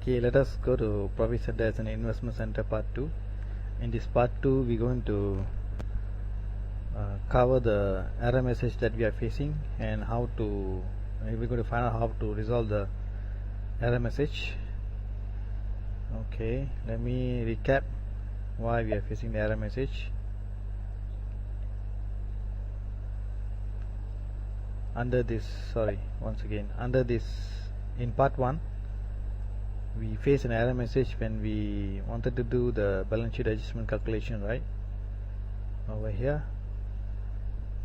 Okay, let us go to Profit Center as an investment center part 2. In this part 2, we're going to cover the error message that we are facing and how to we're going to find out how to resolve the error message. Okay, let me recap why we are facing the error message. Under this in part 1 we faced an error message when we wanted to do the balance sheet adjustment calculation, right? Over here,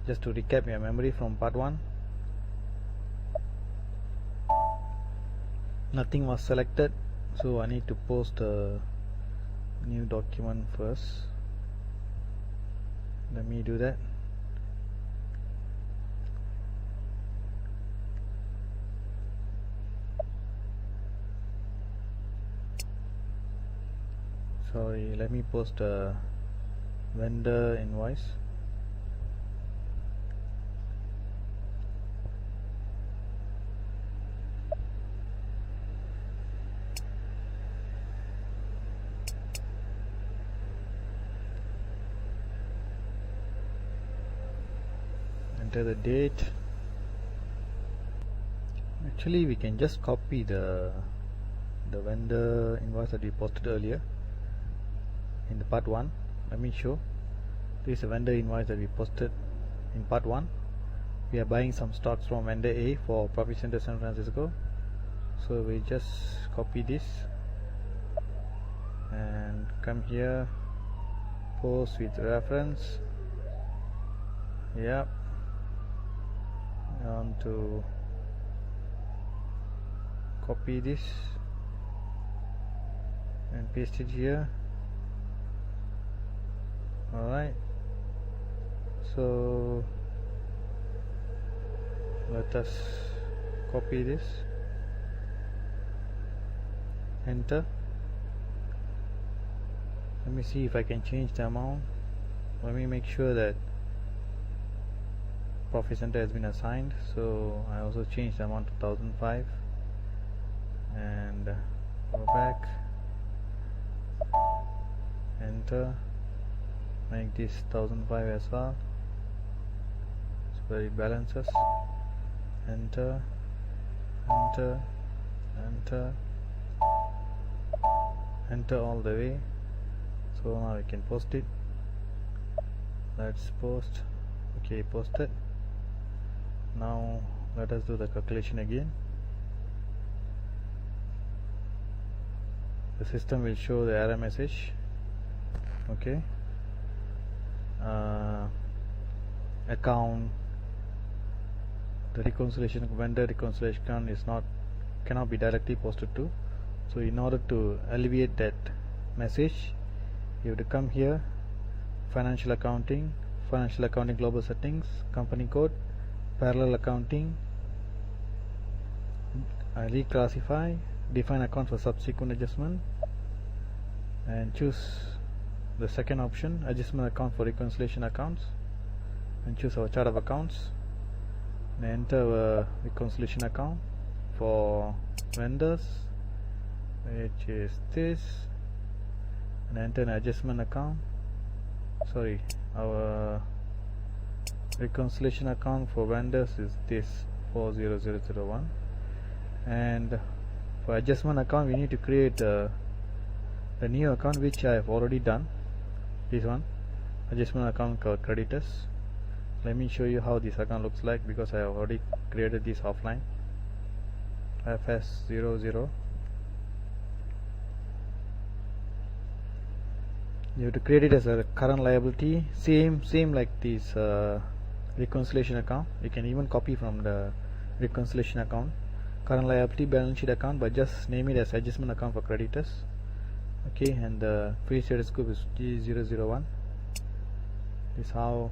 just to recap your memory from part 1, nothing was selected, so I need to post a new document first. Let me do that. Sorry, let me post a vendor invoice. Enter the date. Actually, we can just copy the vendor invoice that we posted earlier in the part 1. Let me show. This is a vendor invoice that we posted in part 1. We are buying some stocks from vendor A for Profit Center San Francisco, so we just copy this and come here, post with reference. Yep, on to copy this and paste it here. Alright, so let us copy this, enter. Let me see if I can change the amount. Let me make sure that Profit Center has been assigned, so I also changed the amount to 1005 and go back, enter. Make this 1005 as well, so that it balances. Enter, enter, enter, enter all the way. So now I can post it. Let's post. Okay, posted. Now let us do the calculation again. The system will show the error message. Okay. Account, the reconciliation vendor reconciliation account cannot be directly posted to. So in order to alleviate that message, you have to come here, financial accounting global settings, company code, parallel accounting, reclassify, define account for subsequent adjustment, and choose the second option, adjustment account for reconciliation accounts, and choose our chart of accounts. And enter a reconciliation account for vendors, which is this, and enter an adjustment account. Sorry, our reconciliation account for vendors is this 40001, and for adjustment account we need to create a new account, which I have already done. This one, adjustment account creditors. Let me show you how this account looks like, because I have already created this offline. FS00. You have to create it as a current liability, same like this reconciliation account. You can even copy from the reconciliation account, current liability balance sheet account, but just name it as adjustment account for creditors. Okay, and the free status scope is G001. This is how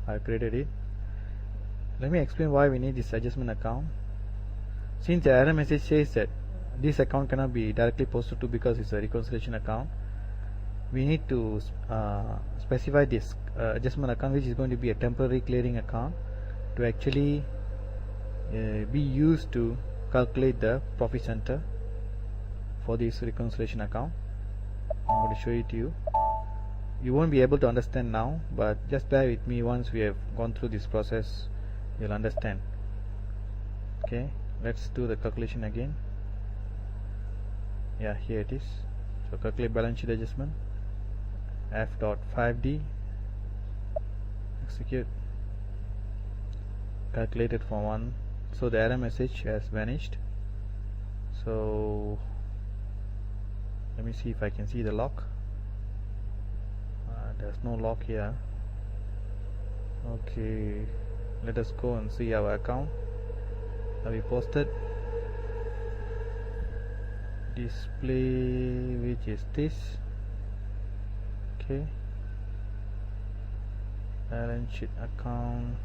I created it. Let me explain why we need this adjustment account. Since the error message says that this account cannot be directly posted to because it's a reconciliation account, we need to specify this adjustment account, which is going to be a temporary clearing account, to actually be used to calculate the profit center for this reconciliation account. I'm going to show it to you. You won't be able to understand now, but just bear with me. Once we have gone through this process, you'll understand. Okay, let's do the calculation again. Yeah, here it is. So calculate balance sheet adjustment, F.5D, execute, calculated for 1. So the error message has vanished. So let me see if I can see the lock. There's no lock here. Okay, let us go and see our account. Have we posted? Display, which is this. Okay, balance sheet account,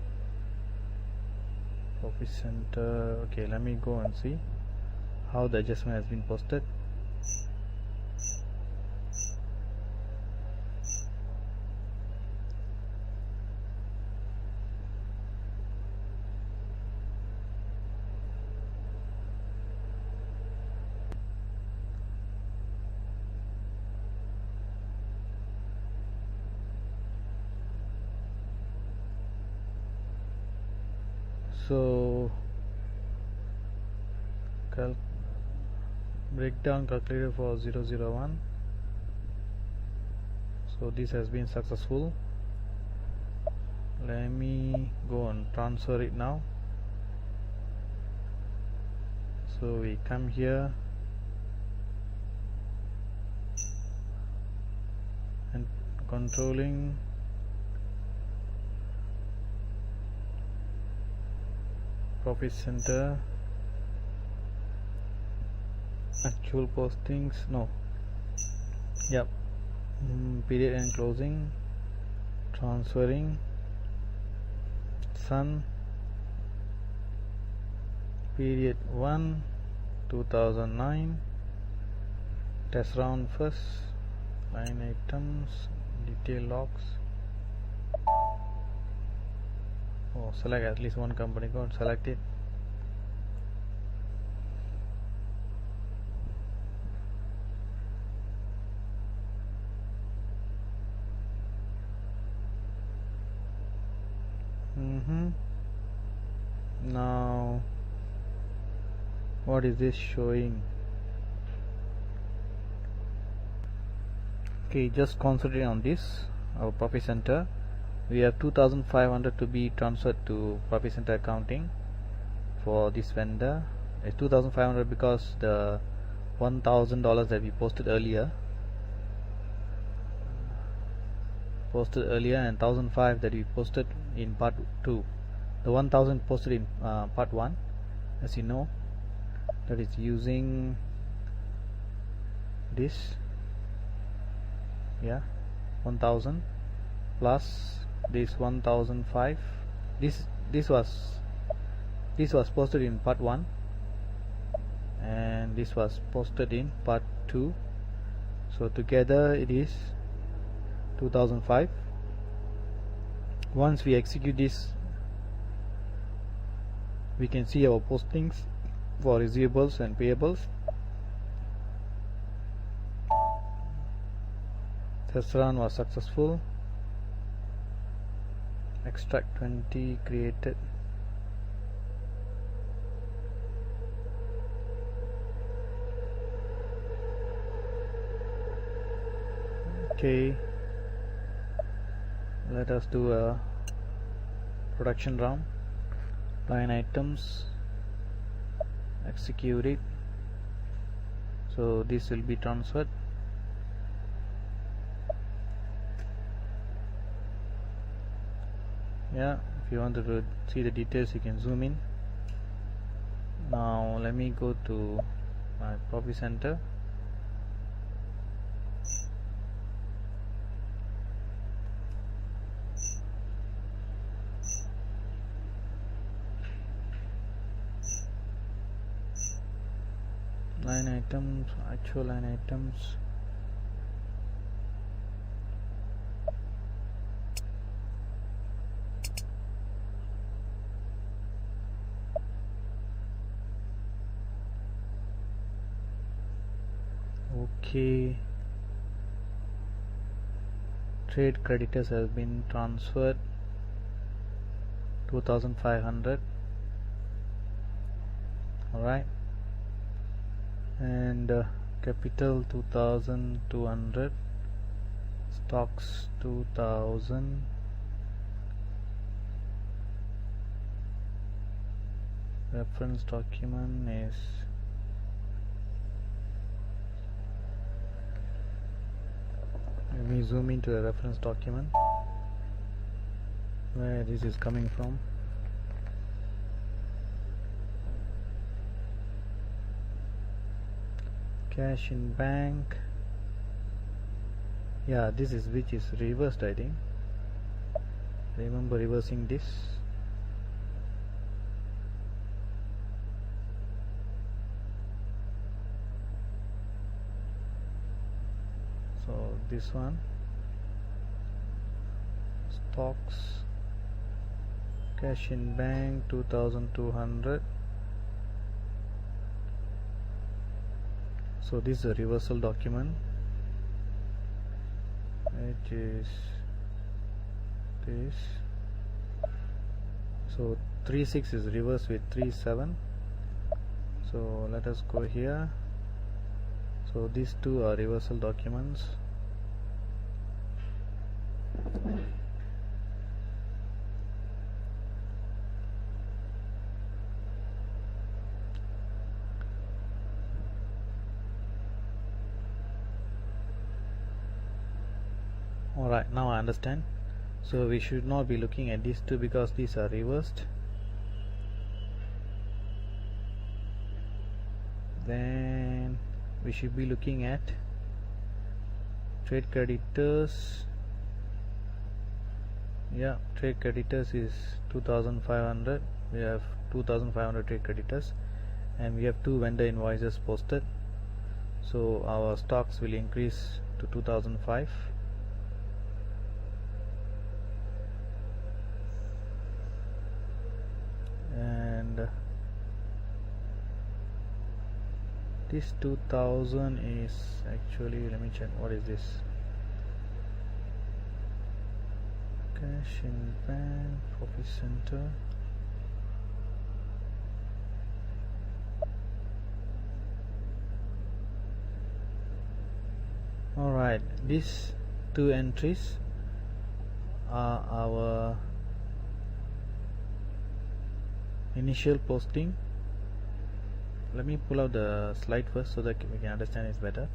profit center. Okay, let me go and see how the adjustment has been posted. So breakdown calculated for 001. So this has been successful. Let me go and transfer it now. So we come here and controlling profit center, actual postings, no, yep, period and closing, transferring, Sun, period 1, 2009, test round first, line items, detail logs. Oh, select at least one company code, select it. Now what is this showing? Okay, just concentrate on this, our profit center. We have 2,500 to be transferred to profit center accounting for this vendor. It's 2,500 because the $1,000 that we posted earlier, and 1,005 that we posted in part 2. The 1,000 posted in part 1, as you know, that is using this, yeah, 1,000 plus this 1,005. This was posted in part 1, and this was posted in part 2. So together it is 2,005. Once we execute this, we can see our postings for receivables and payables. Test run was successful. Extract 20 created. Okay, let us do a production run. Line items, execute it. So this will be transferred. Yeah, if you want to see the details, you can zoom in. Now let me go to my profit center. Line items, actual line items. Okay, trade creditors have been transferred 2500. Alright, and capital 2200, stocks 2000, reference document is let me zoom into the reference document where this is coming from. Cash in bank, yeah, this is which is reversed, I think. Remember reversing this. So this one, stocks, cash in bank 2200. So this is a reversal document, which is this. So 36 is reversed with 37. So let us go here. So these two are reversal documents. Alright, now I understand. So we should not be looking at these two because these are reversed. Then we should be looking at trade creditors. Yeah, trade creditors is 2500. We have 2500 trade creditors, and we have two vendor invoices posted. So our stocks will increase to 2005. And this 2000 is actually, let me check, what is this? Cash in bank, profit center. Alright, these two entries are our initial posting. Let me pull out the slide first so that we can understand it better.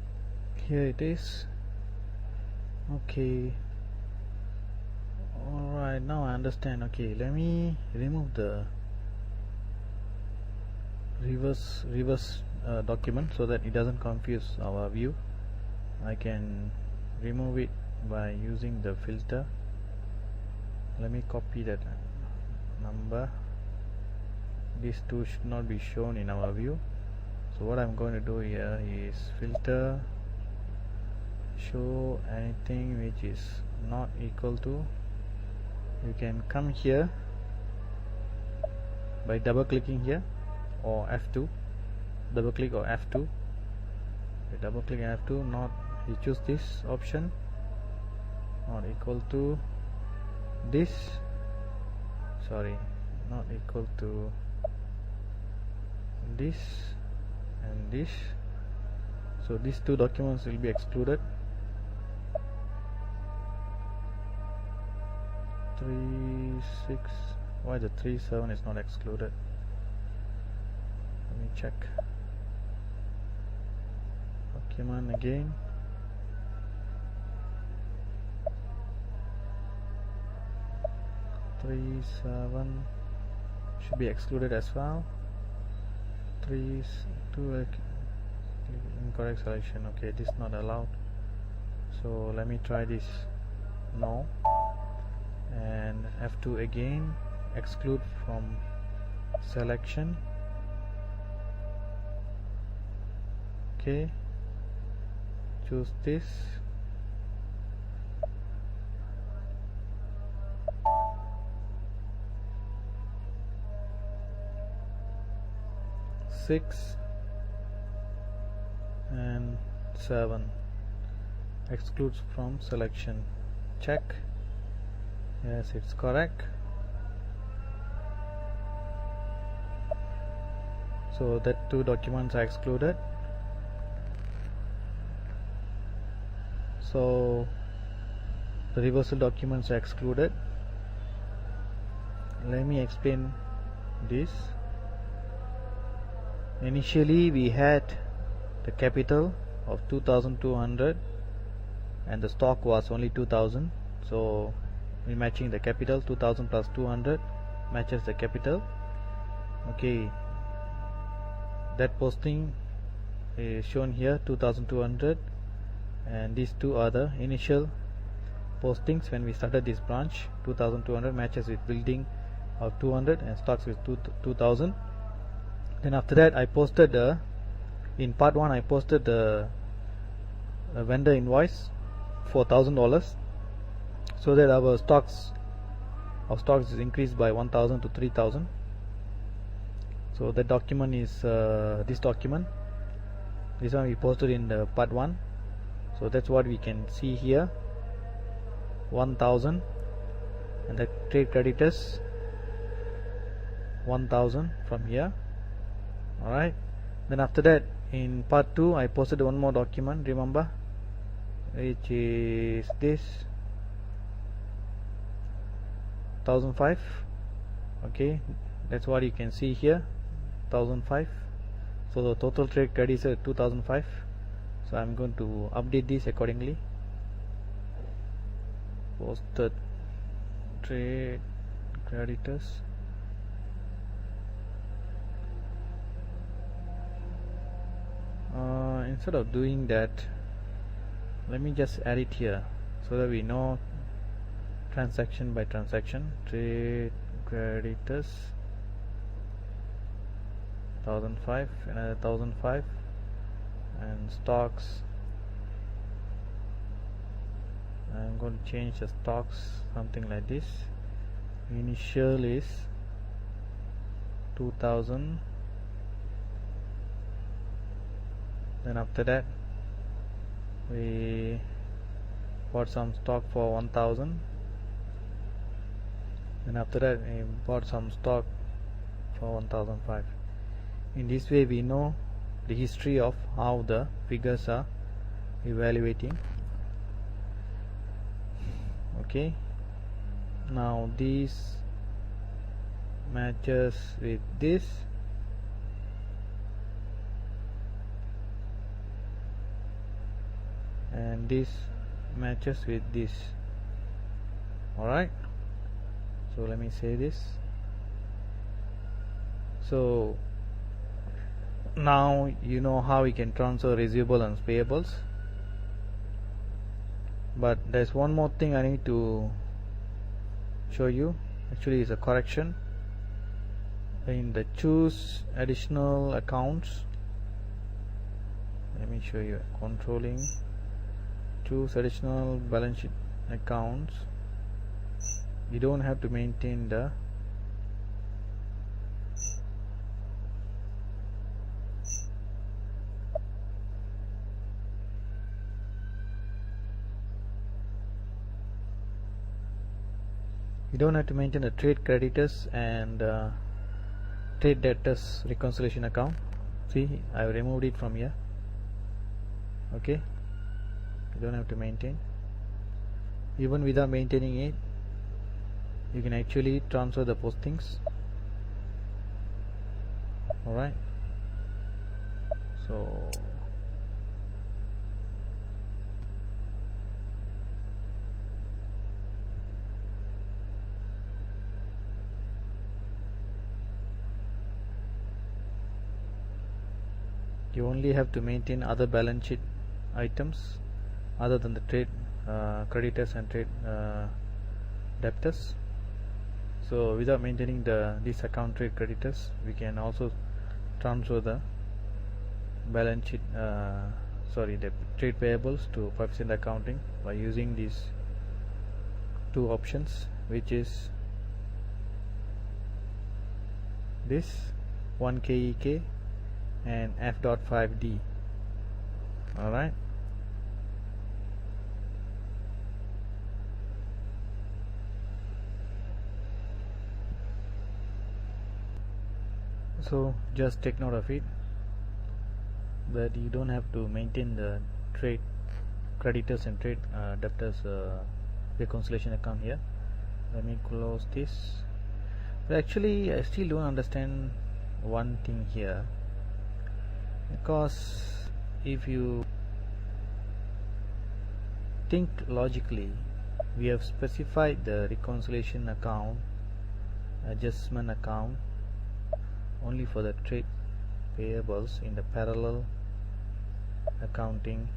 Here it is. Okay. Alright, now I understand. Okay, let me remove the reverse document so that it doesn't confuse our view. I can remove it by using the filter. Let me copy that number. These two should not be shown in our view. So what I'm going to do here is filter, show anything which is not equal to. You can come here by double clicking here, or F2, double click or F2. You double click F2, not, you choose this option, not equal to this, sorry, not equal to this and this. So these two documents will be excluded. 36, why the 37 is not excluded? Let me check. Document again. Three, 7 should be excluded as well. 3, 2, incorrect selection. Okay, this not allowed. So let me try this. No. And F2 again, exclude from selection. Okay, choose this. Six and 7 excludes from selection. Check. Yes, it's correct. So that two documents are excluded. So the reversal documents are excluded. Let me explain this. Initially we had the capital of 2200 and the stock was only 2000, so we're matching the capital. 2000 plus 200 matches the capital. Okay, that posting is shown here, 2200, and these two are the initial postings when we started this branch. 2200 matches with building of 200 and stocks with 2000. Then after that I posted in part 1 I posted the vendor invoice for $1,000, so that our stocks is increased by 1000 to 3000. So the document is this document. This one we posted in the part 1. So that's what we can see here, 1000, and the trade creditors 1000 from here. Alright, then after that in part 2 I posted one more document, remember, which is this 1005. Okay, that's what you can see here, 1005. So the total trade credits are 2005. So I'm going to update this accordingly. Posted trade creditors. Instead of doing that, let me just add it here so that we know transaction by transaction. Trade creditors 1005, another 1005, and stocks, I'm going to change the stocks something like this. Initial is 2000, then after that we bought some stock for 1000, and after that we bought some stock for 1005. In this way we know the history of how the figures are evaluating. Okay, now this matches with this, and this matches with this. Alright, so let me say this. So now you know how we can transfer receivable and payables. But there's one more thing I need to show you. Actually it's a correction. In the choose additional accounts, let me show you, controlling, choose additional balance sheet accounts, you don't have to maintain the trade creditors and trade debtors reconciliation account. See, I have removed it from here. Okay, you don't have to maintain. Even without maintaining it, you can actually transfer the postings. Alright, so you only have to maintain other balance sheet items other than the trade creditors and trade debtors. So without maintaining this account trade creditors, we can also transfer the balance sheet the trade payables to coefficient accounting by using these two options, which is this 1KEK and F.5D. Alright, so just take note of it that you don't have to maintain the trade creditors and trade debtors reconciliation account here. Let me close this. But actually I still don't understand one thing here, because if you think logically, we have specified the reconciliation account, adjustment account only for the trade payables in the parallel accounting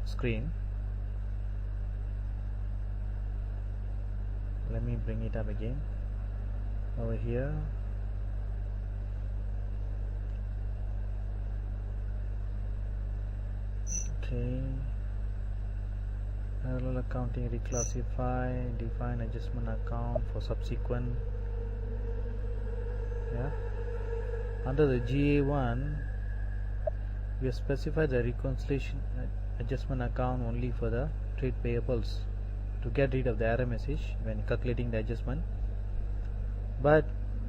screen. Let me bring it up again over here. Okay, parallel accounting, reclassify, define adjustment account for subsequent. Yeah, under the GA1 we have specified the reconciliation adjustment account only for the trade payables to get rid of the error message when calculating the adjustment, but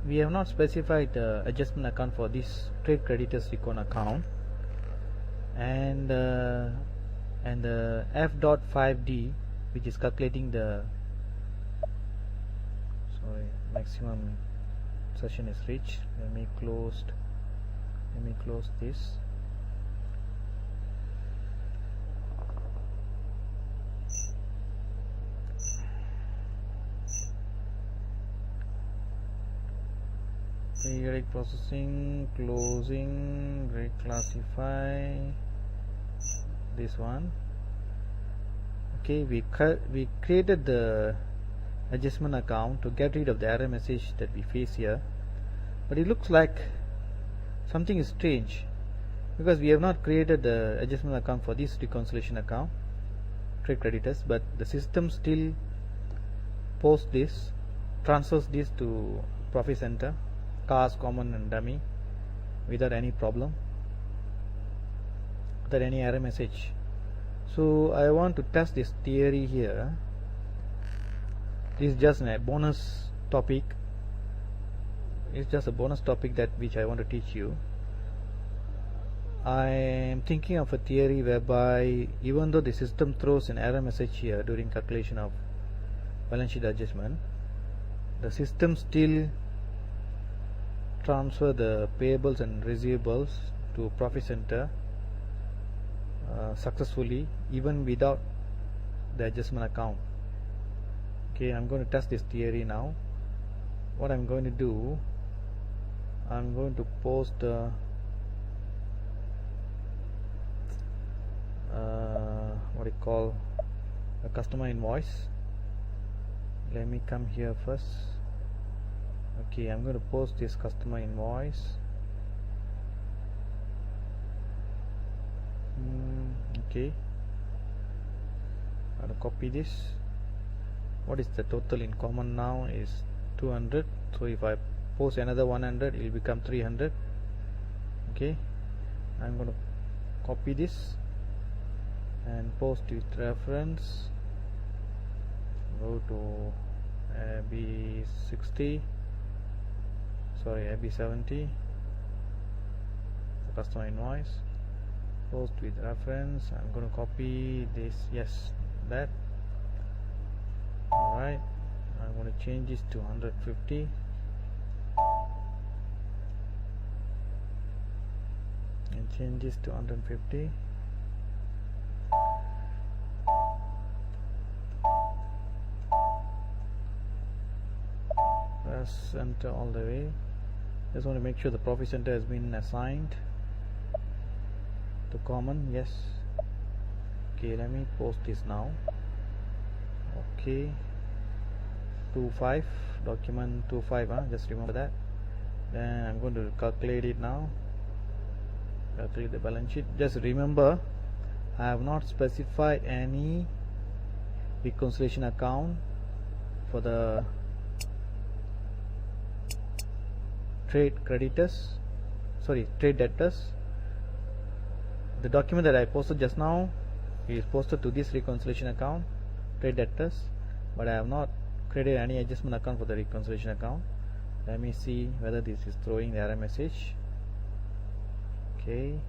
we have not specified the adjustment account for this trade creditors recon account, and the F.5D, which is calculating the maximum session is reached. Let me close this. Periodic processing, closing, reclassify, this one. Okay, we created the adjustment account to get rid of the error message that we face here, but it looks like something is strange, because we have not created the adjustment account for this reconciliation account, trade creditors, but the system still transfers this to profit center, cast, common and dummy without any problem, without any error message. So I want to test this theory here. This is just a bonus topic. It's just a bonus topic which I want to teach you. I am thinking of a theory whereby even though the system throws an error message here during calculation of balance sheet adjustment, the system still transfer the payables and receivables to profit center successfully, even without the adjustment account. Okay, I'm going to test this theory now. What I'm going to do, I'm going to post a customer invoice. Let me come here first. Okay, I'm going to post this customer invoice. Okay, I'm going to copy this. What is the total in common now is 200, so if I post another 100, it will become 300. Okay, I'm going to copy this and post with reference. Go to AB70, AB70, the customer invoice, post with reference. I'm going to copy this, yes, that. Alright, I'm going to change this to 150 and change this to 150. Press enter all the way. Just want to make sure the profit center has been assigned to common. Yes. Okay, let me post this now. Okay, 25, document 25, just remember that. Then I'm going to calculate it now. Calculate the balance sheet. Just remember, I have not specified any reconciliation account for the trade debtors. The document that I posted just now is posted to this reconciliation account, trade debtors, but I have not created any adjustment account for the reconciliation account. Let me see whether this is throwing the error message. Okay,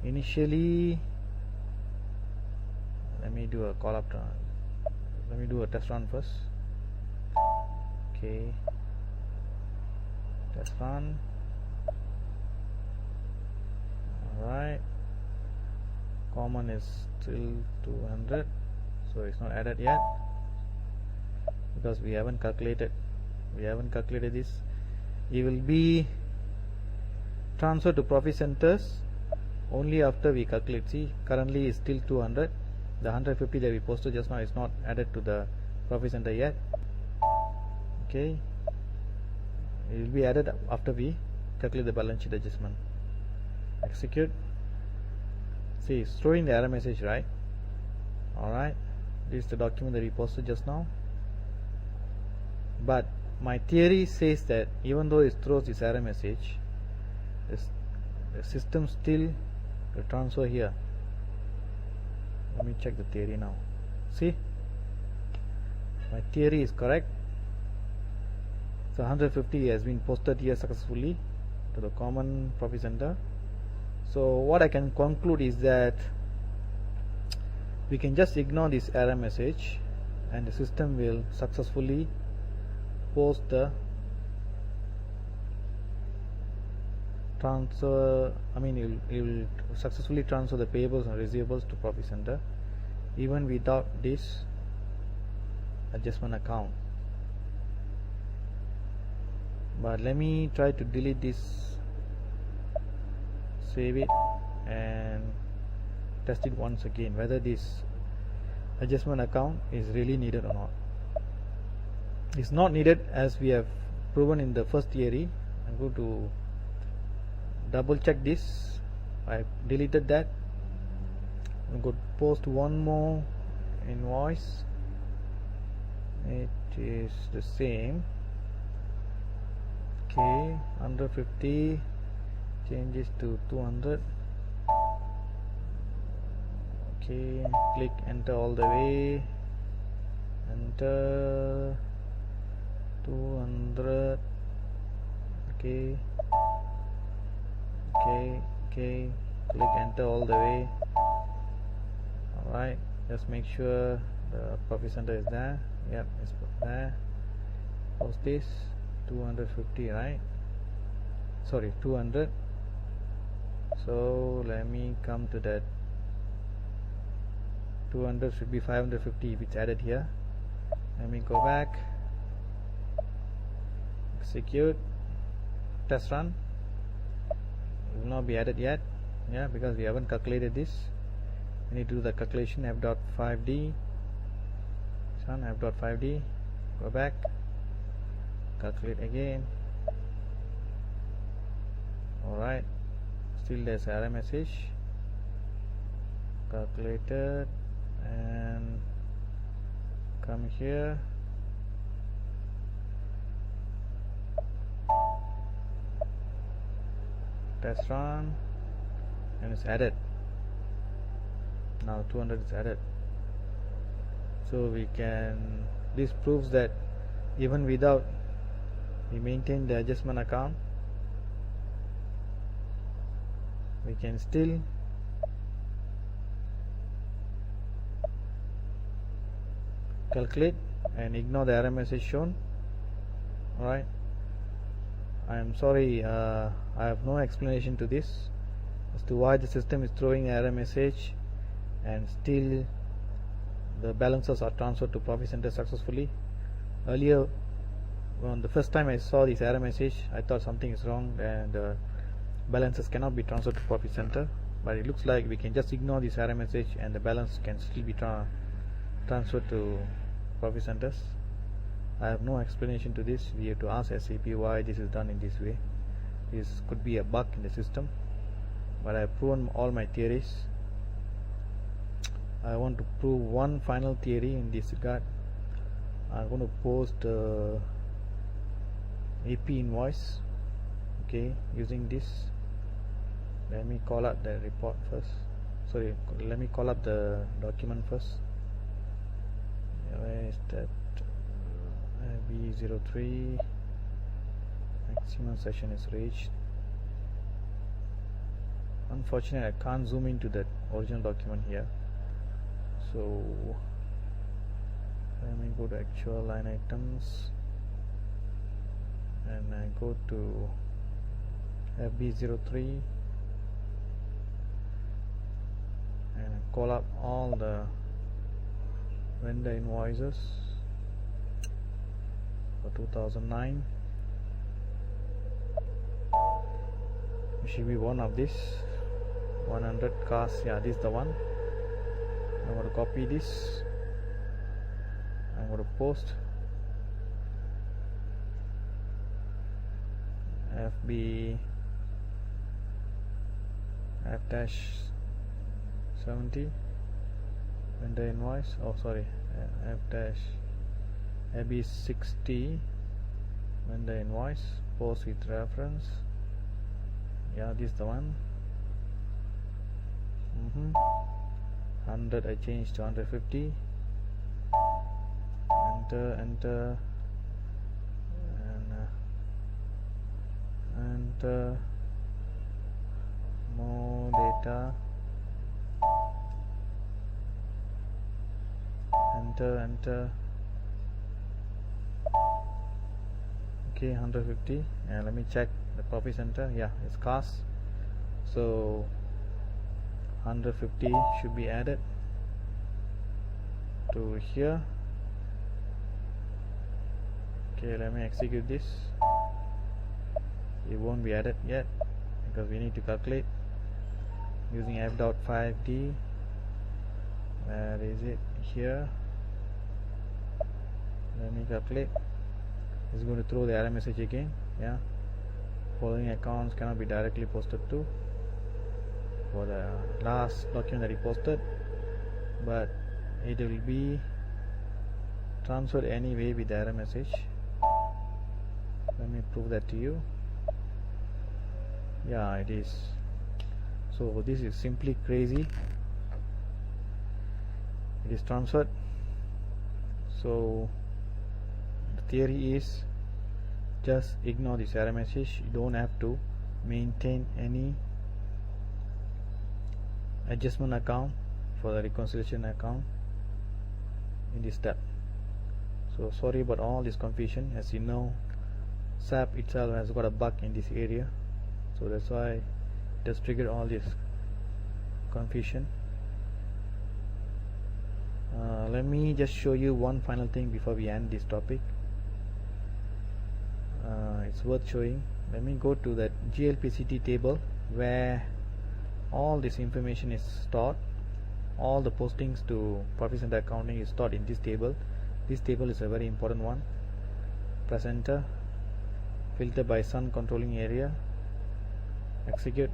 initially let me do a call up run. Let me do a test run first. Okay, test run. Alright, common is still 200, so it's not added yet because we haven't calculated this. It will be transferred to profit centers only after we calculate. See, currently is still 200. The 150 that we posted just now is not added to the profit center yet. Okay, it will be added after we calculate the balance sheet adjustment. Execute. See, it's throwing the error message, right? Alright, this is the document that we posted just now, but my theory says that even though it throws this error message, the system still will transfer here. Let me check the theory now. See, my theory is correct. So 150 has been posted here successfully to the common profit center. So what I can conclude is that we can just ignore this error message and the system will successfully post the transfer. It will successfully transfer the payables and receivables to profit center even without this adjustment account. But let me try to delete this, save it and test it once again whether this adjustment account is really needed or not. It's not needed as we have proven in the first theory. I'm going to double check this. I deleted that. I'm going to post one more invoice. It is the same. Okay, 150 changes to 200. Okay, click enter all the way. Enter 200. Okay, click enter all the way. Alright, just make sure the profit center is there. Yep, it's there. Post this 250, right? Sorry, 200. So let me come to that. 200 should be 550 if it's added here. Let me go back, execute, test run. It will not be added yet, because we haven't calculated this. We need to do the calculation. F.5D, F.5D, go back, calculate again. Alright, still there's error message. Calculated, and come here, test run, and it's added. Now 200 is added. So we can, this proves that even without we maintain the adjustment account, we can still calculate and ignore the error message shown. Alright, I am sorry, I have no explanation to this as to why the system is throwing error message and still the balances are transferred to profit center successfully. Earlier, when the first time I saw this error message, I thought something is wrong and balances cannot be transferred to profit center, but it looks like we can just ignore this error message and the balance can still be transferred to profit centers. I have no explanation to this. We have to ask SAP why this is done in this way. This could be a bug in the system, but I have proven all my theories. I want to prove one final theory in this regard. I'm going to post AP invoice, okay, using this. Let me call up the report first. Sorry, let me call up the document first. Where is that? B03 maximum session is reached. Unfortunately, I can't zoom into that original document here, so let me go to actual line items and I go to FB03 and I call up all the vendor invoices for 2009. It should be one of this 100 cars. Yeah, this is the one. I'm going to copy this. I'm going to post FB F-70 vendor invoice. Oh, sorry, FB60 vendor invoice. Post with reference. Yeah, this is the one. 100 I changed to 150. Enter and enter more data. Enter. Okay, 150. And let me check the profit center. Yeah, it's cost. So 150 should be added to here. Okay, let me execute this. It won't be added yet because we need to calculate using f.5d. Where is it? Here. Let me calculate. It's going to throw the error message again. Yeah, following accounts cannot be directly posted to, for the last document that he posted, but it will be transferred anyway with the error message. Let me prove that to you. Yeah, it is. So this is simply crazy. It is transferred. So the theory is just ignore this error message. You don't have to maintain any adjustment account for the reconciliation account in this step. So sorry about all this confusion. As you know, SAP itself has got a bug in this area, so that's why it has triggered all this confusion. Let me just show you one final thing before we end this topic. It's worth showing. Let me go to that GLPCT table where all this information is stored. All the postings to profit center accounting is stored in this table. This table is a very important one. Press enter, filter by sun controlling area, execute.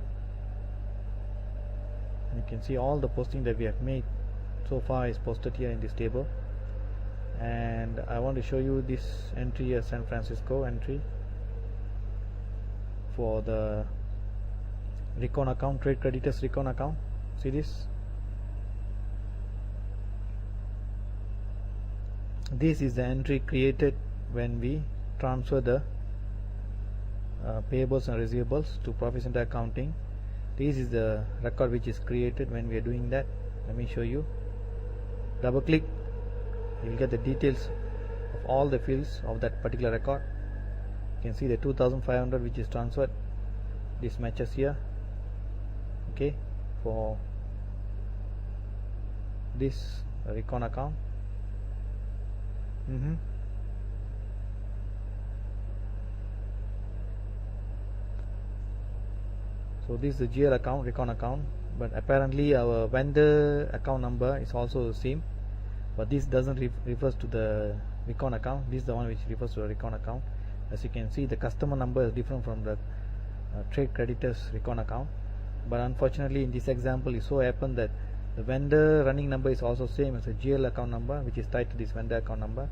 And you can see all the posting that we have made so far is posted here in this table. And I want to show you this entry here, San Francisco entry for the recon account, trade creditors recon account. See this? This is the entry created when we transfer the payables and receivables to profit center accounting. This is the record which is created when we are doing that. Let me show you. Double click, you will get the details of all the fields of that particular record. You can see the 2500 which is transferred. This matches here. Okay, for this recon account. So this is the GL account, recon account, but apparently our vendor account number is also the same, but this doesn't refers to the recon account. This is the one which refers to the recon account. As you can see, the customer number is different from the trade creditors recon account, but unfortunately in this example it so happened that the vendor running number is also same as the GL account number which is tied to this vendor account number.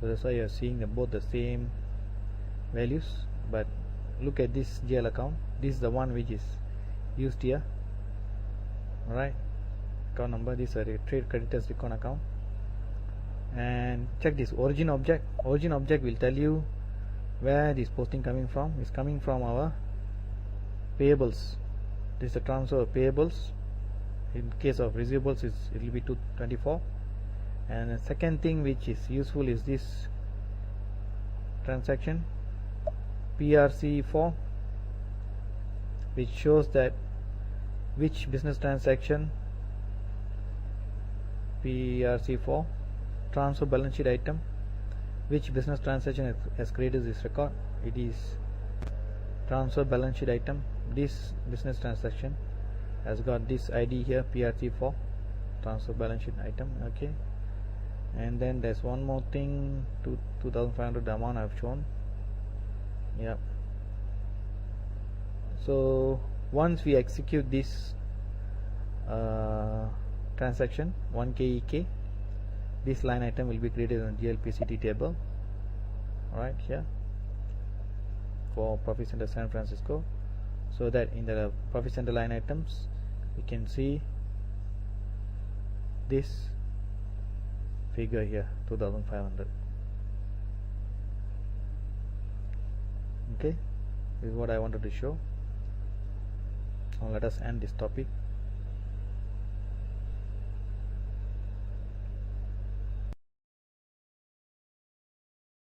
So So that's why you are seeing both the same values. But look at this GL account. This is the one which is used here. Alright, account number. This is a trade creditors recon account. And check this origin object. Origin object will tell you where this posting coming from. It's coming from our payables. This is the transfer of payables. In case of receivables, it will be 224. And the second thing which is useful is this transaction PRC4, which shows that which business transaction. PRC4 transfer balance sheet item, which business transaction has created this record. It is transfer balance sheet item. This business transaction has got this ID here, PRC4 transfer balance sheet item. Okay, and then there's one more thing, 2,500 amount I've shown. Yep. So once we execute this transaction 1KEK, this line item will be created on GLPCT table. Alright, here for Profit Center San Francisco, so that in the Profit Center line items we can see this figure here, 2,500. Okay, this is what I wanted to show. Now let us end this topic.